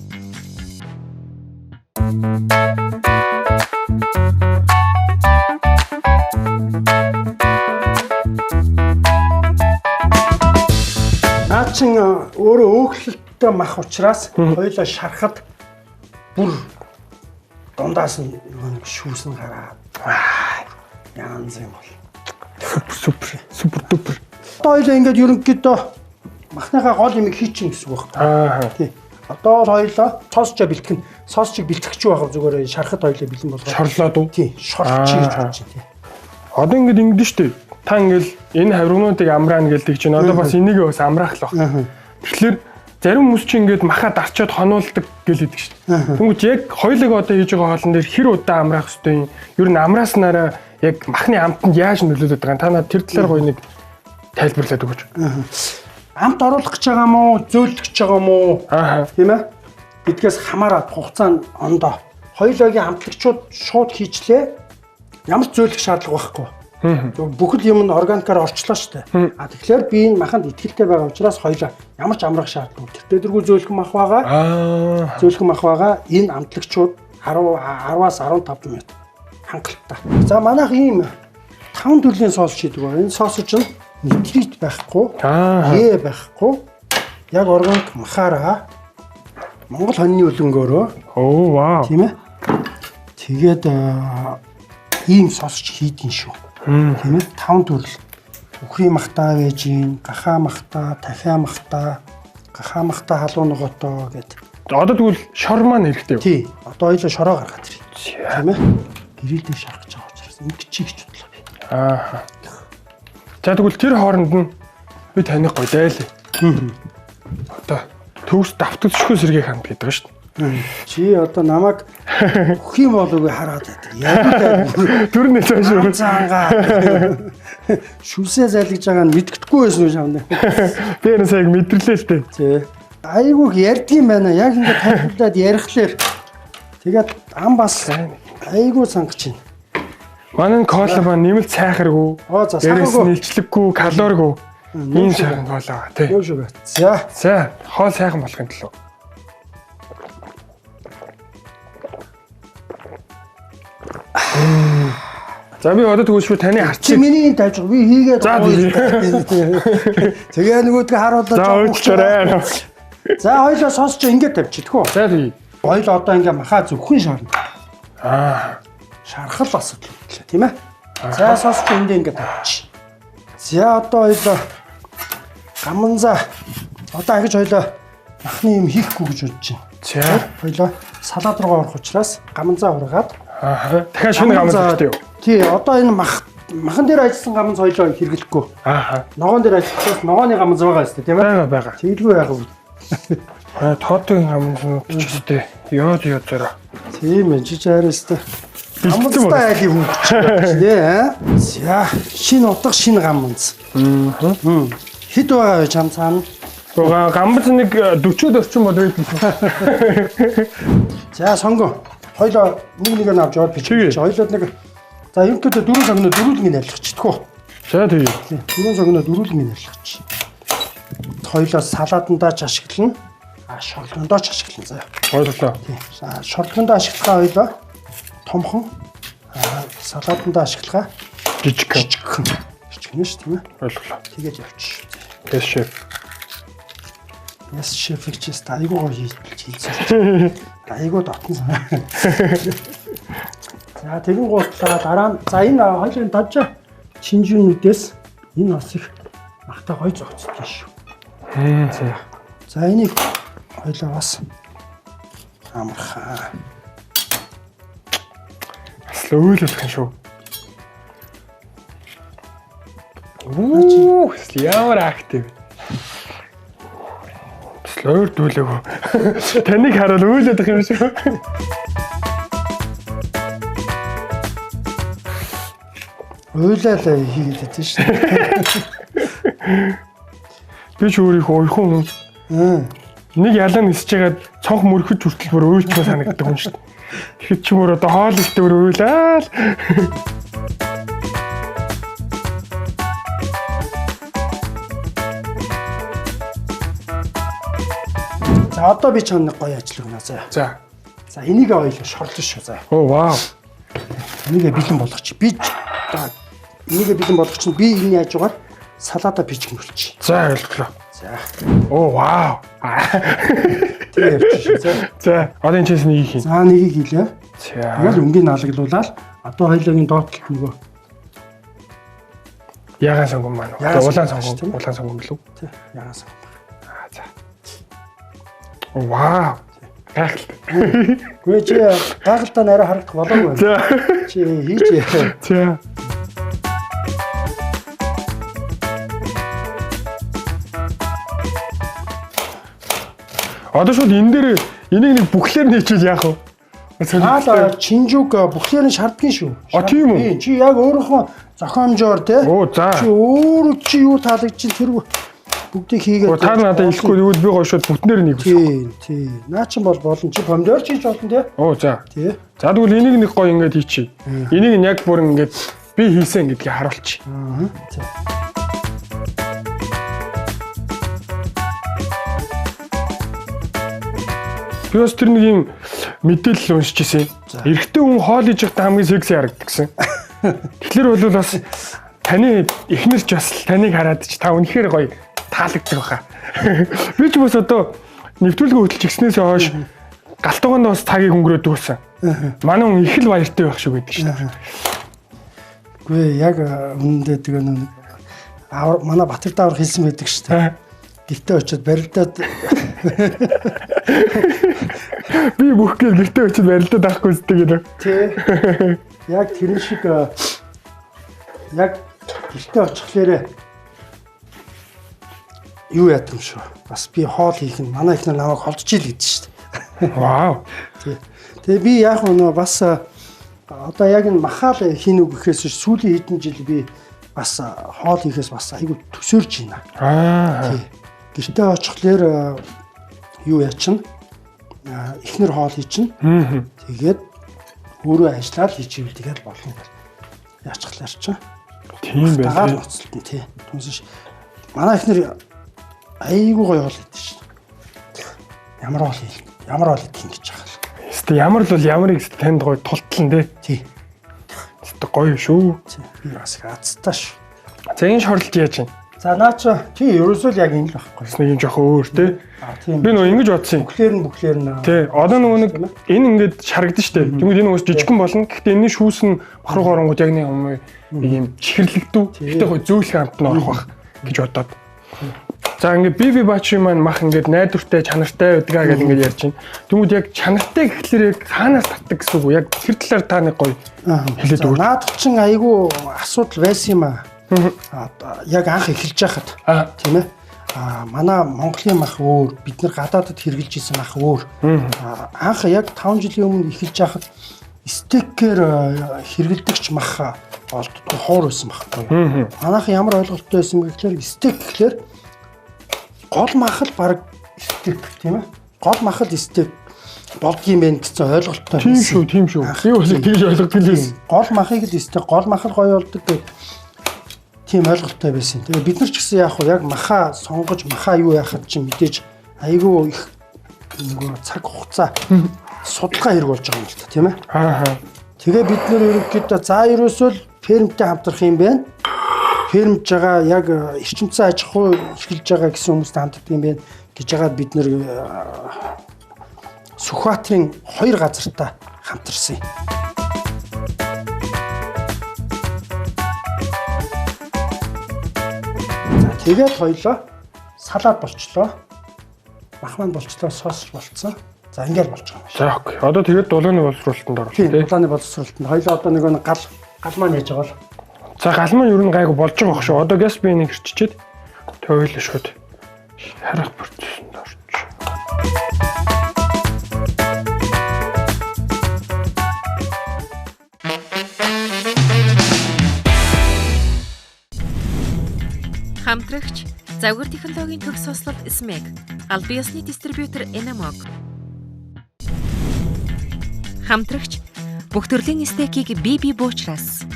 Наа чин өөрөө өөхлөлттэй мах учраас хоёлоо шарахад бүр дундаас нь нэг шүүсэн гараад янз юм бол. Супер дупер. Одоо хоёлоо ингээд ерөнхийдөө махныхаа гол юмыг хийчих гэсэн үг байна. Тий. Одоо хоёлоо соосчоо бэлтгэн. Соосчийг бэлтгэж байгаа зүгээр шарахад хоёлоо бэлэн болгоо. Шорлоод уу? Тий, шорч гэж бодож тий. Одоо ингээд ингэдэж штэ. Та ингээл энэ хаврагнуудыг амраана гэлдэг чинь одоо бас энийг бас амраах л баг. Тэгэхээр зарим хүмүүс чинь ингээд махаа дарчаад хонуулдаг гэлээдэг штэ. Тэнгүүч яг хоёулыг одоо хийж байгаа хоолн дээр хэр удаа амраах ёстой юм? Ер нь амрааснараа яг махны амтанд яаж нөлөөлөд байгаа юм? Та надад тэр талаар гоё нэг тайлбарлаад өгөөч. Амт оруулах гэж байгаа мó, зөөлөх гэж байгаа мó? Тийм ээ. Бидгээс хамаарат хугацаанд ондоо. Хоёулоогийн амтлагчууд шууд хийчлээ. Ямар ч зөөлөх шаардлага байхгүй. Бүхэл юм нь органикаар орчлоо шүү дээ. Тэгэхээр би энэ маханд итгэлтэй байгаа учраас хоёулаа ямар ч амрах шаардлагагүй. Тэр дэргүй зөөлхөн мах байгаа. Зөөлхөн мах байгаа. Энэ амтлагчууд 10-аас 15 минут хангалттай. За манайх ийм 5 төрлийн соос шийдэг байна. Энэ соос чинь нитрит байхгүй, Е байхгүй. Яг органик махаараа Монгол хоньны өлөнгөөрөө. Оо вау. Тийм ээ. Тэгээд ийм соосч хийдин шүү. Тийм ээ. 5 төрөл. Үхрийн махтаа гэж юм, гахаа махтаа, тахиа махтаа, гахаа махтаа халуун ногоотоо гэд. Одоо тэгвэл шор маань хэрэгтэй юу? Тий. Одоо хоёлоо шороо гаргаад ирээ. Тийм ээ. Гэрэлдээ шарах гэж байгаа учраас ингэчих гэж бодлоо би. За тэгвэл тэр хооронд нь би таних гоё дайлаа. Одоо төгс давталшгүй сэргийг ханд гэдэг шүү дээ. Чи одоо намайг өгөх юм болов уу хараад байдаг. Яг л Төрний цааш шүү. цаангаа шүсээ зайлгаж байгаа нь мэдгэдэггүй байсан уу шавна. Би энэ сая мэдэрлээ л дээ. Тий. Айгууг ярьдгийм байна. Яг ингээд тайлбарлаад ярихлаар тэгээд ам бас айгуу сангаж байна. Манай кола маань нэмэлт сайхаргүй. За Дээрээс сайхаргүй. нэлчлэггүй, калоргүй. Ийм сайхан кола тий. Юу шүү. За. За, хоол сайхан болохын тулд. За би одоо тэгвэл шүү таны Чи харчих. миний энэ тавьж би хийгээд За, тэгээ нөгөөдгөө харуулаад За уучлаарай. За хоёлоо сонсч ингээд тавьчих тхөө. За тий. Хоёлоо одоо ингээ махаа зөвхөн шаарна. Шархал асуудал гэхлээ тийм ээ. За сонсч эндээ ингээ тавьчих. За одоо хоёлоо гаманза одоо ахиж хоёлоо махны юм хийхгүй гэж бодож байна. За Хоёлоо салаад руу орох учраас гаманзаа ургаад дахиад шинэ гаманз хэрэгтэй юу? Тий, одоо энэ махан дээр ажилласан гаманз хоёлоо хэрэглэхгүй. Ногоон дээр ажилласан ногооны гаманз байгаа шүү дээ, тийм ээ? Байгаа. Тэглгүй яг үү. Тоотын гаманз ч үстэй. Ёо зөрөө. Тийм ээ, жиж хайрастай. Гаманзтай айлыг хөнгөч дээ. За, шинэ утга шинэ гаманз. Хэд байгаа вэ чам цаана? Гаманз нэг 40-од орчим бол байдаг. За, сонгоо. Хоёлоо нэг нь авч яваад бичиж. Хоёлоод нэг за ерөнхийдөө 4 согноо дөрүүлгийн арилгачихдаггүй. За тэгээ. 4 согноо дөрүүлгийн арилгач. Хоёлоо салаатандаа ч ашиглана. Шорлогондоо ч ашиглана заяа. Ойлголоо. За шорлогондоо ашиглахаа хоёлоо томхон салаатандаа ашиглахаа Жижиг. Ирчихнэ шүү тийм ээ. Ойлголоо. Тэгээд явчих. Yes chef. Yes chef-ийг ч айгуугаар хийсэн. Айгуу дотн санаа. За тэгэн гутлаа дараа нь за энэ хоёрын дажаа шинжүүнүүдээс энэ бас их махтай гоё зогцсон шүү. За. За энийг хоёлаа бас амархаа. Бас өөлөх юм шүү. Оо, ямар актив. Слоор дүүлэв. Таныг хараад өөлөд их юм шүү. Ойлaalаа хийгээд байдаг шүү. Би ч өөрийнхөө уйхан хүн. Нэг ялаа нисэж хагаад цонх мөрөхөж хүртэл бүр өөлчмөө санагддаг юм шүү. Тэгэхэд ч мөр одоо хоол ихтэй бүр өөлөөл. За одоо би чамд нэг гоё ажил өгнө заа. За. За энийг ойлоо шорлоо шүү заа. Оо вау. Энийг бэлэн болгоч. Би энийг бэлэн болгоч нь би энэ яажгаар салаада бичгнүүлчих. За ойлголоо. За. Оо вау. Тэгээ явчих заа. За, одоо энэ чээс нэг хий. За нэгийг хийлээ. За. Тэгэл өнгийг налаглуулаад одоо хоёулын доотлолт нөгөө Ягаан сонгон маань. Улаан сонгон билүү? тий ягаан сонгон. За. Вау. Гайхалтай. Гүй чи гайхалтай нарай харагдах болоогүй. За. Чи хийж. За. Одоо шууд энэ дээр энийг нэг бүхлээр нээчихвэл яах вэ? Хаалаа чинжүүг бүхлээр нь шаарддаг шүү. А тийм үү? Чи яг өөрийнхөө зохиомжоор тий. Оо за. Чи өөрөө чи юу таалагдчих тэр бүгдийг хийгээд. Та надад хэлэхгүй юу би гоё шууд бүтнээр нэг үү. Тий. Наа чин бол болно. Чи помидор хийж болно тий. Оо за. Тий. За тэгвэл энийг нэг гоё ингээд хийчихье. Энийг нь яг бүр ингээд би хийсэн гэдгийг харуулчих. Аа. Тий. Би бас тэр нэг юм мэдээлэл уншиж ирсэн. Эрэгтэй хүн хоол хийж байхдаа хамгийн секси харагддаг гэсэн. Тэгэхээр бол бас таны эхнэрч бас таныг хараад ч та үнэхээр гоё таалагддаг баха. Би ч бас одоо нэвтрүүлгийн хөтөлж гиснээс хойш галтгоонд бас цагийг өнгөрөөдөг байсан. Манай хүн их л баяртай байх шиг байдаг шүү дээ. Гүй яг үнэндээ тэгээ нэг манай Батар даавар хэлсэн байдаг шүү дээ. Гэртээ очиод барилдаад би бүх гэртээ очиод барилдаад авахгүй зүтэй гэдэг. Тий. Яг тэр шиг яг гэртээ очихлээрээ юу яах юм шүү. Бас би хоол хийх нь манай ихнэр намайг холдож ил гэдэг шүү дээ. Вау. Тий. Тэгээ би яг нөө бас одоо яг энэ махаал хийнү гэхээс сүүлийн хэдэн жил би бас хоол хийхээс бас айгүй төсөөрж байна. Аа. Гэртээ очихлээр юу яачин? Эхнэр хоол хийчин. Тэгээд өөрөө ажиллаад хийчихвэл тэгээд болно. Яачихлаар чинь. Тийм байх. Дагаад ноцолт нь тий. Түнсэж манай эхнэр айгүй гоё хоол хийдэг шин. Ямар хоол хийх юм гэж байгаа. Эсвэл ямар л бол ямарыг танд гоё тултлан тий. Эсвэл гоё шүү. Би бас хацтай шүү. За энэ шорлолт яаж юм? За наач тий ерөөсөө л яг энэ л байхгүй. Нэг юм жоох өөр тий. Тийм. Би нөө ингэж бодсон юм. Бүхлээр нь. Тий. Одоо нөгөө нэг энэ ингээд шарагдсан шүү дээ. Тэгмээд энэ уус жижигхэн болно. Гэхдээ энэ шүүс нь бахруу оронгууд яг нэг юм чихэрлэгдүү. Гэхдээ гоо зөөлөх амт нь орох бах гэж бодоод. За ингээд би бачи маань мах ингээд найдвартай чанартай байдгаа гэж ингээд ярьж байна. Тэгмүүд яг чанартай гэхлээр яг хаанаас татдаг гэсэн үг үү? Яг тэр талаар та нэг гоё хэлээд өгөөч. Наад чин айгүй асуудал байсан юм аа. Яг анх эхэлж байхад тийм ээ. Манай Монголын мах өөр, бид нар гадаадд хэрглэж исэн мах өөр. Анх яг 5 жилийн өмнө эхэлж байхад стекээр хэргэлдэгч мах олддгүй хоор байсан байхгүй. Манайх ямар ойлголттой байсан бэ гэхээр стек гэхлээр гол мах л баг стек тийм ээ. Гол мах л стек болдгийм байх гэсэн ойлголттой байсан. Тийм шүү. Би бас тэгж ойлгодог л байсан. Гол махыг л стек, гол мах л гоё болдог гэх тийм ойлголттой байсан. Тэгээ бид нар ч гэсэн яг яг махаа сонгож махаа юу яхад чинь мэдээж айгүй их нөгөө цаг хугацаа судалгаа хэрэг болж байгаа юм л та тийм ээ. Тэгээ бид нэр ерөнхийдөө за ерөөсөө л фермтэй хамтрах юм байна. фермж байгаа яг эрчимцэн аж ахуй эрхэлж байгаа гэсэн хүмүүстэй хамтдаг юм байна гэж яагаад бид нэр Сүхбаатарын 2 газартаа хамтарсан юм. Тэгээд хоёлоо салаад болчлоо. Махман болчлоо, соос болцсон. За ингээл болж байгаа юм шиг. За окей. Одоо тэгээд дулааны боловсруулалтанд орох Тийм, тийм. дулааны боловсруулалтанд хоёлоо одоо нэг гал маань яаж байгаа бол. За гал маань ер нь гайгүй болж байгаа байх шүү. Одоо газ биенийг хэрччихэд тойлоо шууд харах процессд орж. Хамтрагч завгар технологийн төгс сослол SMEG, гал бие усны дистрибьютор Enamog. Хамтрагч бүх төрлийн стейкийг BB буучраас.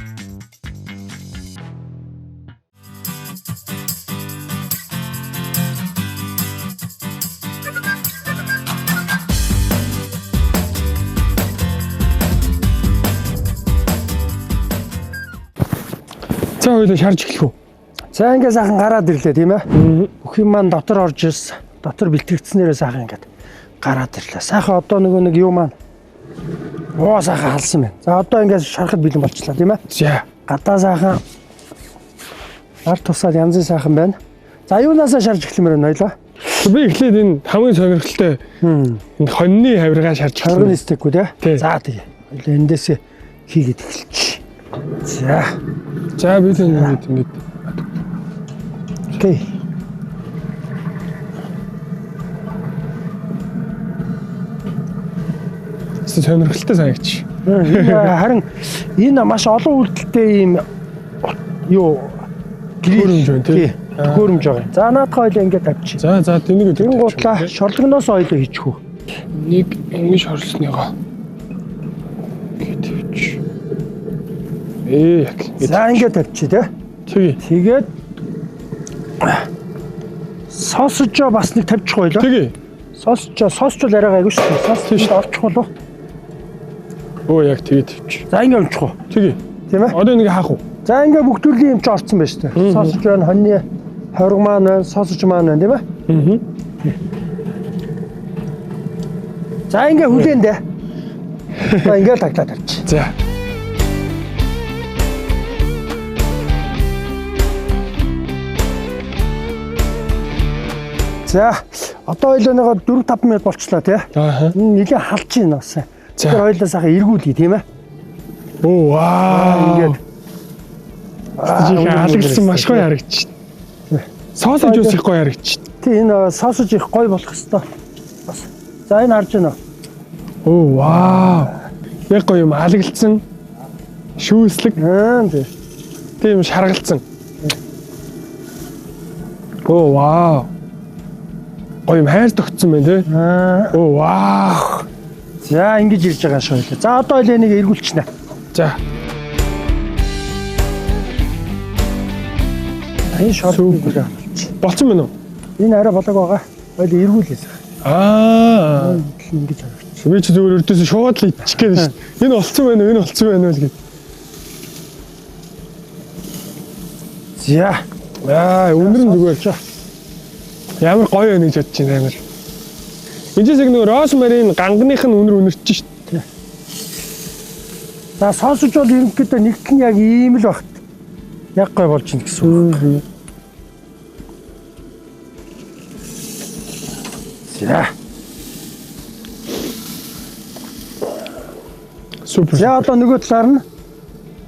За хоёлоо шарж эхлэх үү? За ингээ сайхан гараад ирлээ тийм ээ. Бүх юм маань дотор орж ирсэн. Дотор бэлтгэгдснээрээ сайхан ингээд гараад ирлээ. Сайхан одоо нэг юу маань сайхан халсан байна. За одоо ингээд шарахад бэлэн болчихлоо тийм ээ. За. Гадаа сайхан ард тусаад янзын сайхан байна. За юунаасаа шарж эхлэмээр байна ойлоо. Би эхлээд энэ хамгийн сонирхолтой энэ хоньны хавиргаа шарж Харгын стейкгүй тий. Тий. За тий. Хоёлоо эндээсээ хийгээд эхэлчих. За. За би тийм ингээд. Окей. Сонирхолтой санагч. Харин энэ маш олон үйлдэлтэй юм юу Хөөрөмж байна тий. Хөөрөмж байгаа. За наадах хоёлоо ингээд авчи. За тэнийг Тэр гутлаа шорлогноос хоёлоо хийчих үү. Нэг ингэж хорлсныгоо. Гэтвч. За ингээд авчи тий. Тэгээд сосжоо бас нэг тавьчих байлаа. Тэгээ. Сосч арай гайгүй шүү. Сос тийш орчих болов. Яг тэгээд тавьчих. За ингээд өмчих уу. Тэгээ. Тийм ээ. Одоо нэг хаах уу? За ингээд бүх төрлийн юм ч орцсон байж тээ. Сосж байна, хоньны хориг маань байна, сосж маань байна тийм ээ. За ингээд хүлээн дээ. За ингээд таглаад авчи. За. За одоо хоёлоо нэг 4-5 минут болчлаа тий. Аа. Нэгэ халж ийн бас. Тэр хоёлоо сайхан эргүүлье тийм ээ. Ингээд халаглсан маш гоё харагдчих. Соосож ус их гоё харагдчих. Тий энэ соосож их гоё болох хэвээр. Бас. За энэ харж байна уу? Яг гоё юм халаглсан. Шүүслэг. Тий. Тийм шаргалцсан. Гоё юм хайр тогтсон байна тий. За ингэж ирж байгаа шүү дээ. За одоо л энийг эргүүлчихнэ. За. Энэ шорлог болцсон байна уу? Энэ арай болоог байгаа. Хоёул эргүүлээс. Ингэж харагч. Би ч зүгээр өрдөөс шууд л ичих гээд шүү. Энэ болцсон байна уу? Энэ болцсон байна уу гэж. За. Өндөр нь зүгээр ч. Ямар гоё байна гэж бодож байна амар. Эндээс яг нэг розмарин ганганых нь өнөрч шүү. За сосж бол ерөнхийдөө нэгт нь яг ийм л багт. Яг гоё болж ин гэсэн үг. За. Супер. За одоо нөгөө талаар нь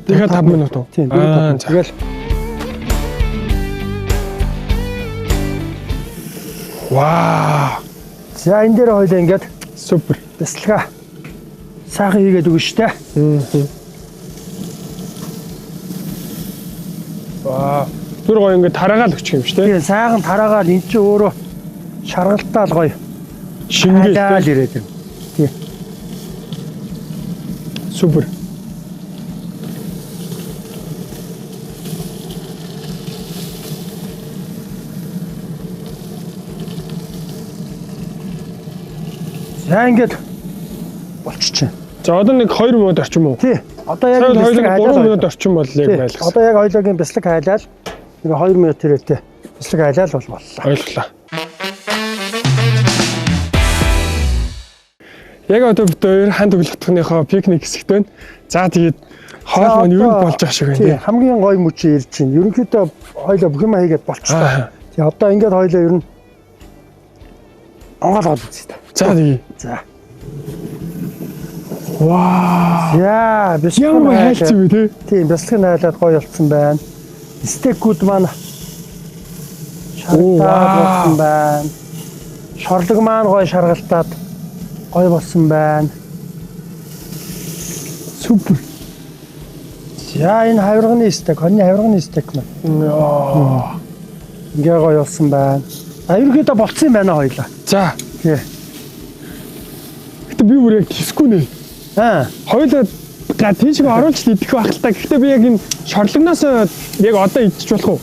дахиад 5 минут уу? Тийм. Тэгэл. За энэ дээр хоёул ингээд супер. бясалгаа сайхан хийгээд өгнө штэ. Тэр гоё ингээд тараагаал өгчих юм штэ. Тийм сайхан тараагаал эн чинь өөрөө шаргалтаал гоё. Шингээл ирээд байна. Тийм. Супер. За ингээд болчихжээ. За одоо нэг 2 минут орчим уу? Тий. Одоо яг хоёлоо 3 минут орчим бол яг байлгасан. Одоо яг хоёлоогийн бяцлаг хайлаад нэг 2000 тэрэтэ бяцлаг айлал бол боллоо. Ойлголоо. Яг одоо бид хоёр хан тоглохныхоо пикник хэсэгт байна. За тэгээд хоол маань юу болж байгаа шиг байна. Хамгийн гоё мөчөө ирж байна. Ерөнхийдөө хоёлоо бүх юм хийгээд болчихлоо. Тэгээ одоо ингээд хоёлоо ер нь онголоод үзье. За тэгээд. За. Вау. Яа, Ямар хайлт юм бэ те? Тийм, бяцлаг найлаад гоё болцсон байна. Стекүүд маань шаргалтаад болсон байна. Шорлог маань гоё шаргалтаад гоё болсон байна. Супер. За энэ хавирганы стек, хоньны хавирганы стек маань. Яа. Ингээ гоё болсон байна. Ерөнхийдөө болцсон юм байна хоёлаа. За. Тий. Гэтэ би бүр яг кискүү нэ. Хоёулаа тийшээ оруулж идэх байх л та. Гэхдээ би яг энэ шорлогноос яг одоо идчих болох уу?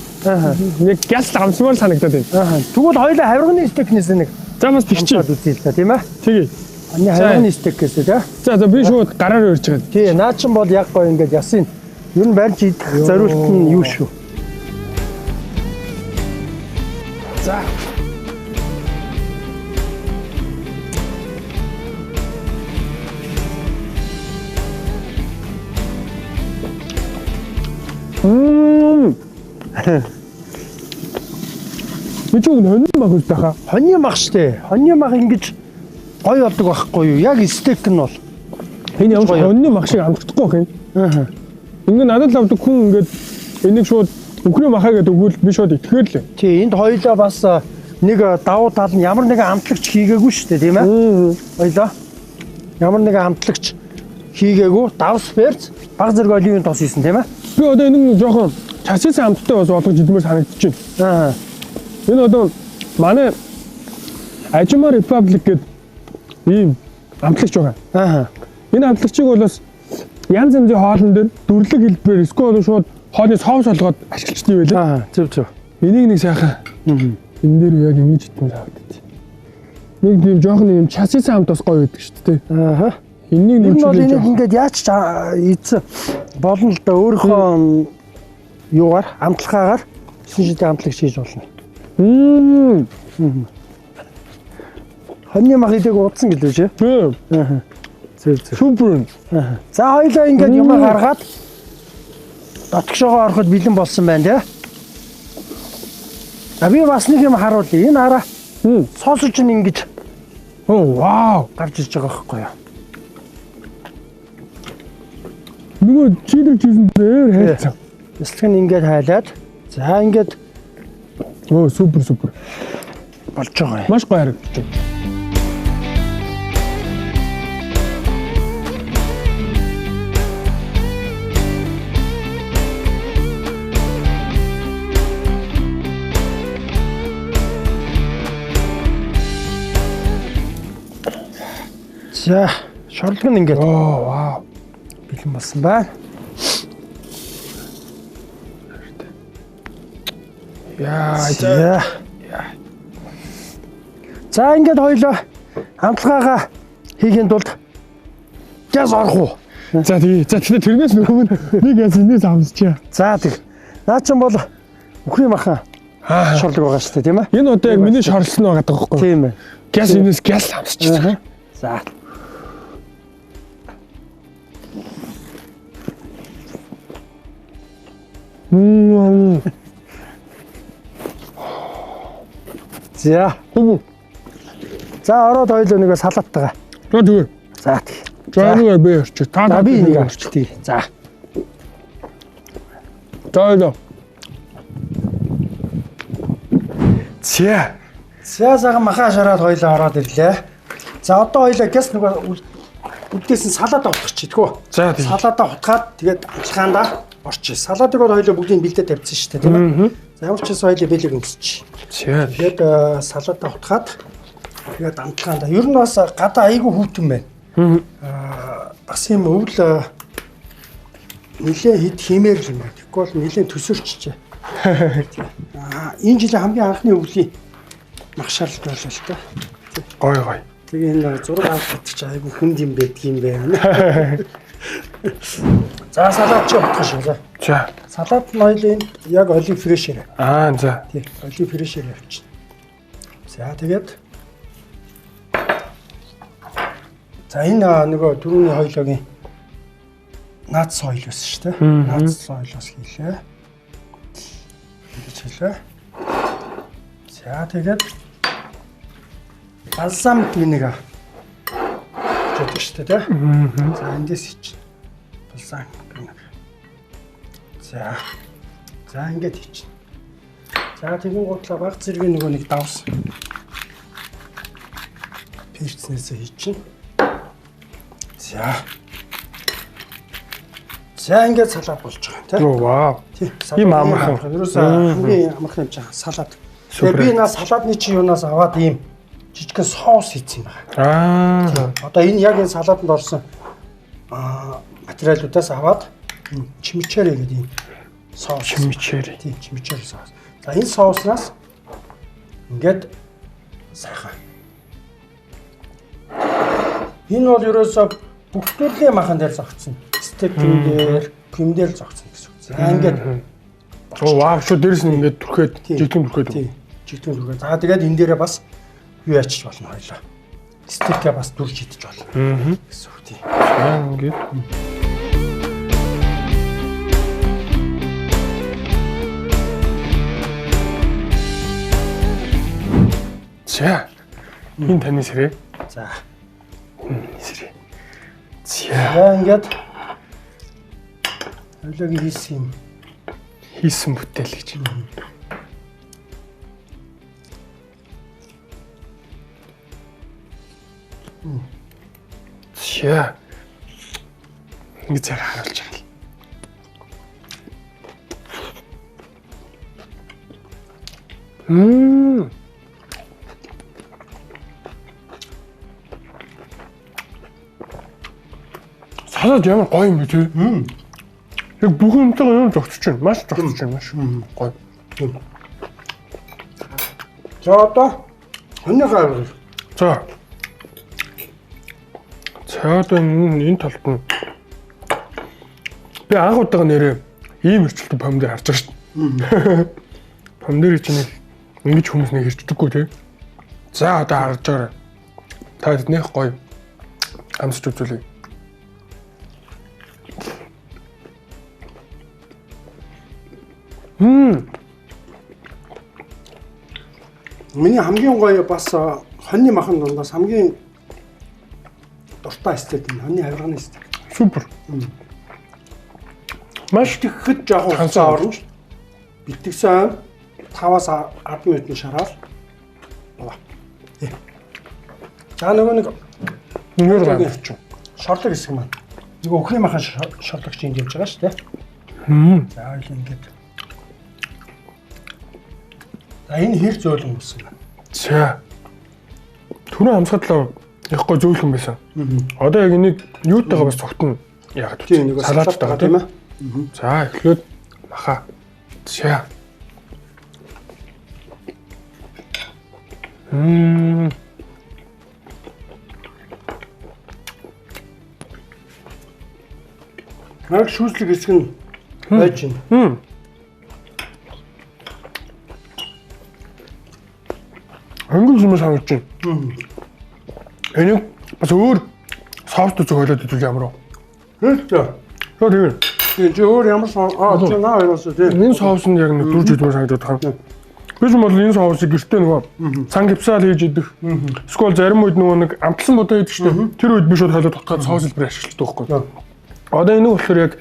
Нэг гяс амсмаар санагдаад байна. Тэгвэл хоёулаа хавирганы стекнээс нэг. За бас тэгчих. Үзье л та тийм ээ. Тэгээ. Хоньны хавирганы стек гэсэн тий. За би шууд гараар өрж байгаа. Тий, наа чин бол яг гоё ингээд ясын. Ер нь барьж идэх зориулт нь юу шүү. За. Мичиг хоньны мах үзтайхаа. Хоньны мах штэ. Хоньны мах ингэж гоё болдог байхгүй юу? Яг стек нь бол. Энэ ямар хоньны мах шиг амтдахгүй хин. Ингээ надад л авдаг хүн ингээд энийг шууд өхрөө махаа гэдэг өгвөл би шууд итгэхэр лээ. Тий, энд хоёлаа бас нэг давуу тал нь ямар нэгэн амтлагч хийгээгүй штэ тийм ээ. Хоёлаа. Ямар нэгэн амтлагч хийгээгүй, давс берц баг зэрэг оливын тос хийсэн тийм ээ. Би одоо энэ жоохон часисан амттай бас болгож идмээр санагдаж байна. Энэ одоо манай Ажимар Republic гэдэг ийм амтлагч байгаа. Энэ амтлагчийг бол бас янз янзын хоолн дээр дүрлэг хэлбэр эсвэл шууд хоолны соус болгоод ашиглаждаг юм байлээ. Зөв. Энийг нэг сайхан. Энэ дээр яг ингэж идмээр санагдаж. Нэг тийм жоохон юм часисан амт бас гоё байдаг шүү дээ. Энийг нэмчихвэл ингээд яаж ийдсэн болно л да өөрийнхөө юугаар амтлагаагаар шинжтэй амтлагч хийж болно. Хоньны мах идэг удсан гэлээ чи. Зөв. Супер. За хоёлаа ингээд юм гаргаад дотгошоогоо ороход бэлэн болсон байна тий. Би бас нэг юм харуулъя. Энэ хараа. Соосч нь ингэж вау гарч ирж байгаа байхгүй юу? Нөгөө чилэр чисэн дээр хайцсан. Бяцлаг нь ингээд хайлаад за ингээд супер болж байгаа юм. Маш гоё харагдаж байна. За шорлог нь ингээд вау бэлэн болсон байна. Яа. За ингээд хоёлоо амтлагаагаа хийхийн тулд газ орох уу? За тэгээ тэрнээс нөгөө нэг яз инээс авсчаа. За тэг. Наа чин бол өхрийн махан шорлог байгаа шүү дээ тийм ээ. Энэ одоо яг миний шорлсон байгаа байхгүй юу? Тийм ээ. Газ инээс газ авсчаа. За. За ороод хоёлоо нэг салааттайгаа. Тэгээ. За тэг. За нэг би орчих. Та би нэг орчих. За. За. За сага маха шараад хоёлоо ороод ирлээ. За одоо хоёлоо газ нөгөө үддээс нь салаад авах чи тэгөө. За тийм. Салаадаа хутгаад тэгээд амтлагаандаа орчих. Салаадыг бол хоёлоо бүгдийг бэлдээд тавьчихсан шүү дээ тийм ээ. За ямар ч гэсэн хоёлоо бэлэг өмсөж. Тэгээд салаадаа хутгаад тэгээд амтлагаандаа ер нь бас гадаа айгүй хүүтэн байна. Бас юм өвл нилээ хит химээр юм байна. Тэгэхгүй бол нилээ төсөрчжээ. Энэ жилийн хамгийн анхны өвлийн мах шаарлт байлаа л та. Гой. Тэгээ энэ зураг авах гэж айгүй хүнд юм байдг юм байна. За салаад чи утгах шүү. За. Салат нь хоёлын яг олив фрешээр. За. Тий, олив фрешээр явчихна. За тэгээд за энэ нөгөө түрүүний хоёлоогийн наад соёл байсан шүү дээ. Наад соёлоос хийлээ. Ингэж хэлээ. За тэгээд балсам гэдэг гэдэг шүү дээ. За эндээс хийчих. Балсам гэдэг. За ингэж хийчих. За тэгвэл гутлаа баг зэргийн нөгөө нэг давс. Перцнээсээ хийчихнэ. За ингээд салат болж байгаа тийм. Вау. Ийм амархан. Ерөөсөө хамгийн амархан юм жаа салат. Тэгээ би наа салаатны чи юунаас аваад ийм жижигхэн соус хийсэн байгаа. Одоо энэ яг энэ салаатанд орсон материалуудаас аваад чимичээрэ гэдэг ийм соус. Чимичээрэ. Тийм, чимичээрэ соус. За энэ соуснаас ингээд сайхан. Энэ бол ерөөсөө бүх төрлийн махан дээр зогцсон. Стейкэн дээр, крем дээр зогцсон гэсэн үг. За ингээд вау шүү дээрс нь ингээд түрхээд жигтэн түрхээд. Тийм, жигтэн түрхээд. За тэгээд энэ дээрээ бас юу ячиж болно хоёлаа. Стейкээ бас дүрж идэж болно. Гэсэн үг тийм. Ингээд. За. Энэ таны сэрээ. За. Сэрээ. За ингээд хоёлоогийн хийсэн бүтээл гэж. За. Ингэ зэрэг харуулж байгаа. Салат ямар гоё юм бэ тий? Яг бүх юмтайгаа юм зогсож байна. Маш зогсож байна маш. Гоё. За одоо өнөө гайвар. За. Одоо энэ талд нь би анх удаага нэрээ ийм эрчилтэй помидор харж байгаа шүү дээ. Помидорыг чинь ингэж хүмүүс нэг хэрчдэггүй тий. За одоо харж байгаа. Та нэх гоё амсч үзүүлээ. Миний хамгийн гоё бас хоньны махан дундаас хамгийн дуртай стейк нь хоньны авирганы стейк. Супер. Маш ихэд жоохон хугацаа орно. Битгсэн 5-аас 10 минутын шараар. За нөгөө нэг нэр гарч. Шорлог хэсэг маань. Нөгөө өхрийн махан шорлогч энд явж байгаа шүү дээ. За хоёул ингэж. За энэ хэр зөөлөн болсон байна. За. Түрүү амсгадлаа их гоо зөөлөн байсан. Одоо яг энийг юутайгаа бас цогтно яг тийм салаат байгаа тийм ээ. За эхлээд маха. За. Яг шүүслэг хэсэг нь байж байна. Англи юм санагдаж байна. Энийг бас өөр софт зөөлөд идэх ямар вэ? Тэгээд чи өөр ямар чи наа хоёроос тийм. Энэ соус нь яг нэг дүрж идэх санагдаад байна. Би ч бол энэ соусыг гэртээ нөгөө цан гипсаал хийж идэх. Эсвэл зарим үед нөгөө нэг амтлсан бодоо идэх шүү дээ. Тэр үед би шууд холиод утгаад соус хэлбэр ашигладаг байхгүй. Одоо энийг болохоор яг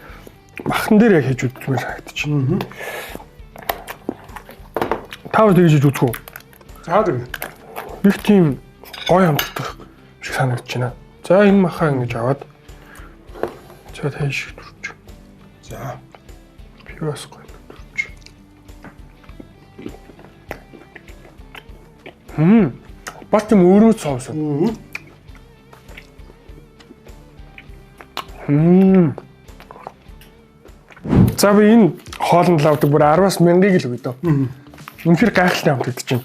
махан дээр яг хийж үзмээр санагдаж байна. Тав тэгж хийж үзэх үү? За тийм. Их тийм гоё амтдах шиг санагдаж байна. За энэ махаа ингэж аваад за тааш дүрч. За. Би бас гоё дүрч. Бас тийм өөрөө соус. За би энэ хоолнд лавдаг бүр 10-аас 1000-ыг л өгье дөө. Үнэхээр гайхалтай амтдаж байна.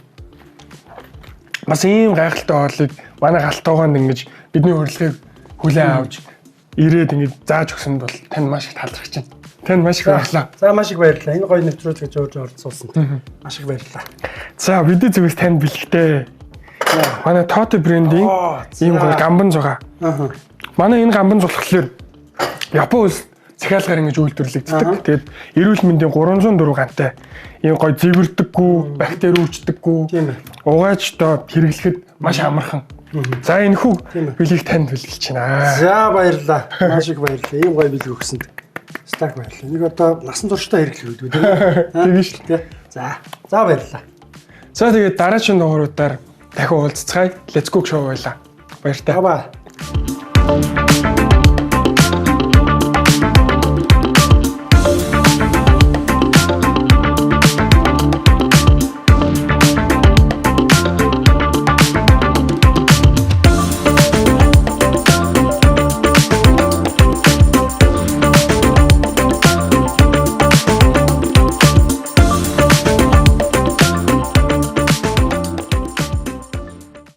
Бас ийм гайхалтай хоолыг манай галтуугаанд ингэж бидний урилгыг хүлээн авч ирээд ингэж зааж өгсөнд бол тань маш их талархаж байна. Танд маш их баярлалаа. За маш их баярлалаа. Энэ гоё нэвтрүүлэг гэж оролцуулсанд. Маш их баярлалаа. За бидний зүгээс танд бэлгтэй. Манай Toto брендийн ийм гоё гамбан зугаа. Манай энэ гамбан зулхлаар Япон улс захиалгаар ингэж үйлдвэрлэгддэг. Тэгээд эрүүл мэндийн 304 гантай ийм гоё зэвэрдэггүй, бактери үүчдэггүй, угаачдоо хэрэглэхэд маш амархан. За энэ хүү бэлгийг танд бэлгэлж байна. За баярлалаа. Маш их баярлалаа. Ийм гоё бэлэг өгсөнд. Стак баярлалаа. Нэг одоо насан туршдаа хэрэглэх үү тийм үү? Тэгэж шүү дээ. За баярлалаа. За тэгээд дараагийн дугааруудаар дахин уулзцгаая. Let's go show байлаа. Баяртай. Баа.